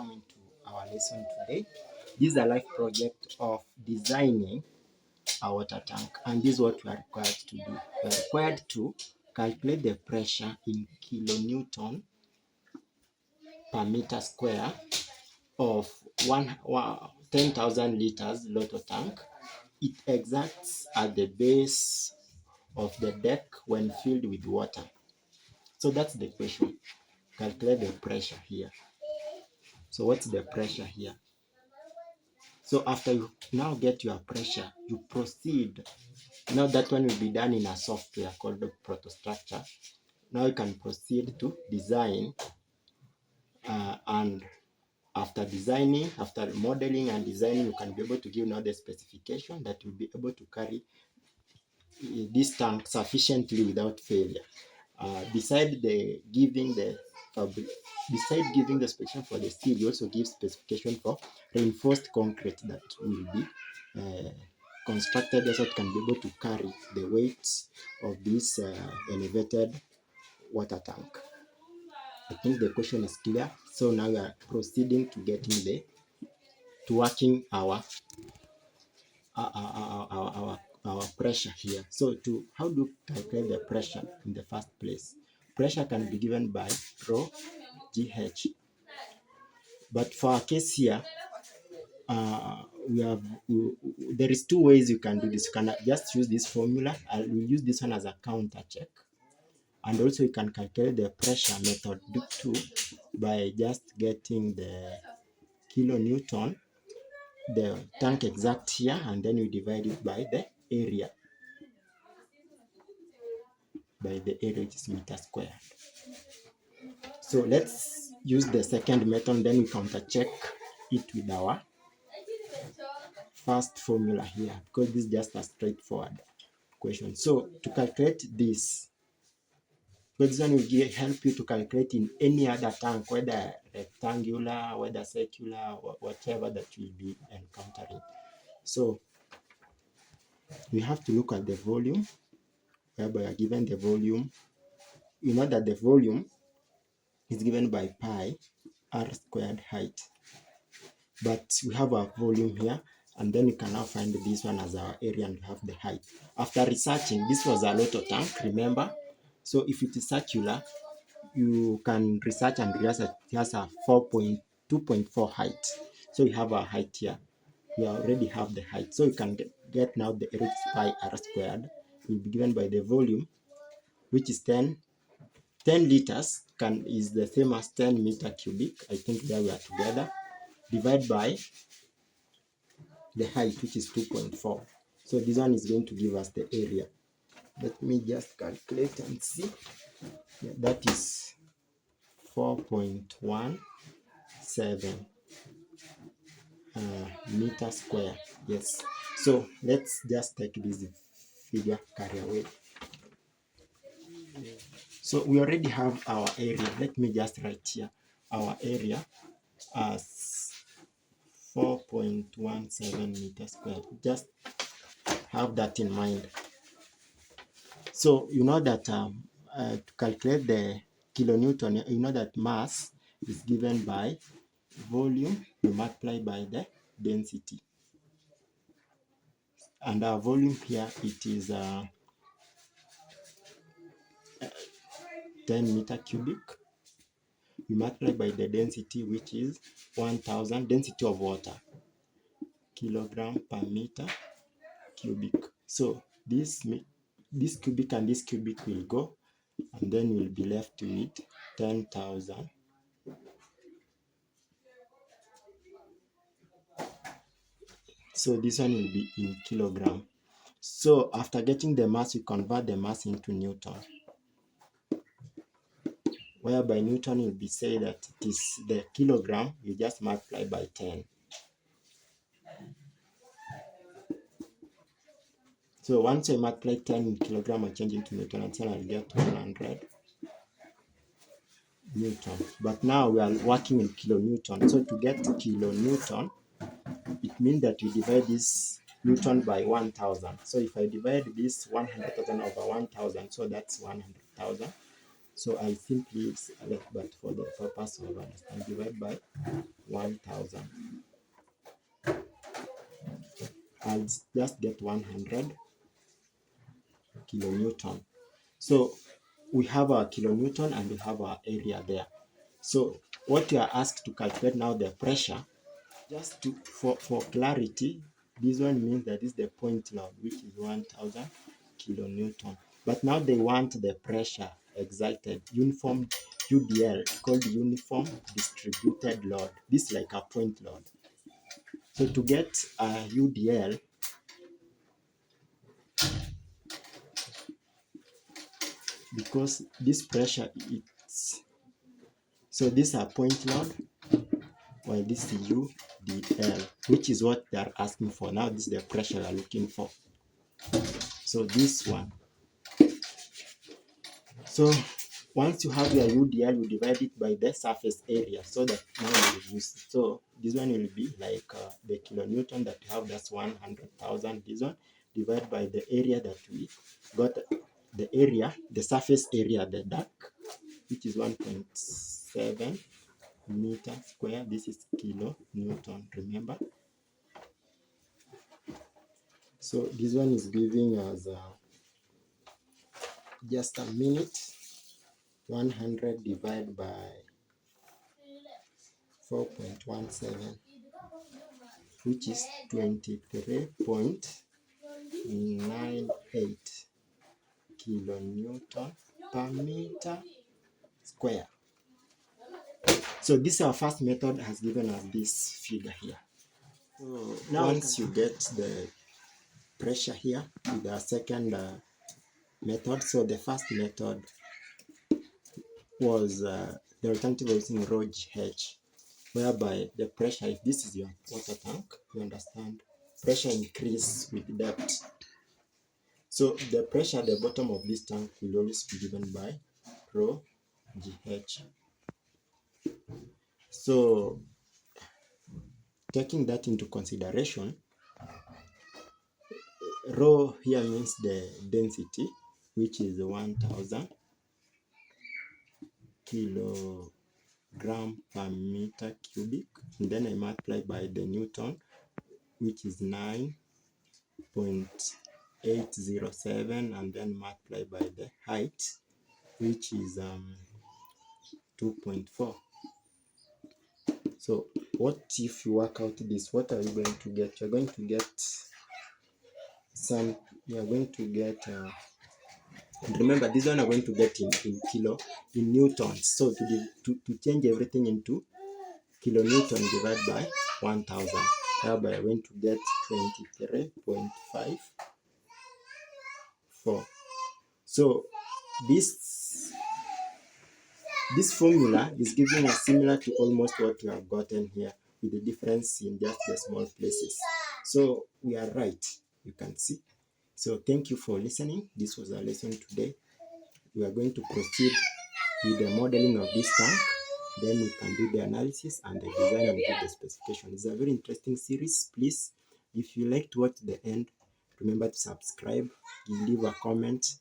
welcome to our lesson today. This is a live project of designing a water tank, and this is what we are required to do. We are required to calculate the pressure in kilonewton per meter square of 10,000 liters lotto tank. It exerts at the base of the deck when filled with water. So that's the question. Calculate the pressure here. So what's the pressure here? So after you now get your pressure, you proceed. Now that one will be done in a software called ProtaStructure. Now you can proceed to design, and after designing, after modeling and designing, you can be able to give now the specification that will be able to carry this tank sufficiently without failure. Besides giving the specification for the steel, you also give specification for reinforced concrete that will be constructed so it can be able to carry the weight of this elevated water tank. I think the question is clear. So now we are proceeding to getting working our pressure here. So how do you calculate the pressure in the first place? Pressure can be given by rho GH. But for our case here, there is two ways you can do this. You can just use this formula. I will use this one as a counter check. And also you can calculate the pressure method 2 by just getting the kilonewton, the tank exact here, and then you divide it by the area. Which is meter squared. So let's use the second method, then we counter check it with our first formula here, because this is just a straightforward question. So to calculate this, because this one will help you to calculate in any other tank, whether rectangular, whether circular, or whatever that you will be encountering. So we have to look at the volume, whereby we are given the volume. You know that the volume is given by pi r squared height. But we have our volume here, and then you can now find this one as our area, and we have the height. After researching, this was a lotto tank, remember? So if it is circular, you can research and realize that it has a 2.4 height. So we have our height here. We already have the height. So you can get now the area is pi r squared. Will be given by the volume, which is 10 liters is the same as 10 meter cubic. I think there we are together. Divide by the height, which is 2.4. So this one is going to give us the area. Let me just calculate and see. Yeah, that is 4.17 meter square. Yes. So let's just take this figure, carry away. So we already have our area. Let me just write here our area as 4.17 meters squared. Just have that in mind. So you know that to calculate the kilonewton, you know that mass is given by volume, you multiply by the density. And our volume here, it is 10 meter cubic. We multiply by the density, which is 1,000, density of water, kilogram per meter cubic. So this cubic and this cubic will go, and then we'll be left with 10,000. So this one will be in kilogram. So after getting the mass, we convert the mass into Newton, whereby Newton will be say that it is the kilogram, you just multiply by 10. So once I multiply 10 in kilogram, I change into Newton, and then I'll get 100 Newton. But now we are working in kilonewton. So to get kilonewton, it means that you divide this Newton by 1,000. So if I divide this 100,000 over 1,000, so that's 100,000. So I simply select, but for the purpose of understanding, divide by 1000. I'll just get 100 kilonewton. So we have our kilonewton and we have our area there. So what you are asked to calculate now, the pressure, just to for clarity, this one means that is the point load, which is 1000 kilonewton. But now they want the pressure exerted, uniform UDL, called uniform distributed load. This is like a point load. So to get a UDL, because this pressure, it's, so these are point load, while this is UDL, which is what they are asking for. Now this is the pressure they are looking for. So this one. So once you have your UDL, you divide it by the surface area, so that now you use it. So this one will be like the kilonewton that you have, that's 100,000. This one divided by the area that we got, the area, the surface area, the dark, which is 1.7 meter square. This is kilonewton, remember. So this one is giving us just a minute. 100 divided by 4.17, which is 23.98 kilonewton per meter square. So this our first method has given us this figure here. So now once you get the pressure here with the second method, so the first method was the alternative using rho GH, whereby the pressure, if this is your water tank, you understand, pressure increase with depth. So the pressure at the bottom of this tank will always be given by rho GH. So taking that into consideration, rho here means the density, which is 1000 kilogram per meter cubic, and then I multiply by the Newton, which is 9.807, and then multiply by the height, which is 2.4. So what if you work out this? What are you going to get? You're going to get some, you're going to get remember this one I'm going to get in newtons. So to change everything into kilonewton divided by 1000, thereby I'm going to get 23.54. So this formula is giving us similar to almost what you have gotten here, with the difference in just the small places. So we are right, you can see. So thank you for listening. This was our lesson today. We are going to proceed with the modeling of this tank. Then we can do the analysis and the design and do the specification. It's a very interesting series. Please, if you like to watch the end, remember to subscribe, leave a comment,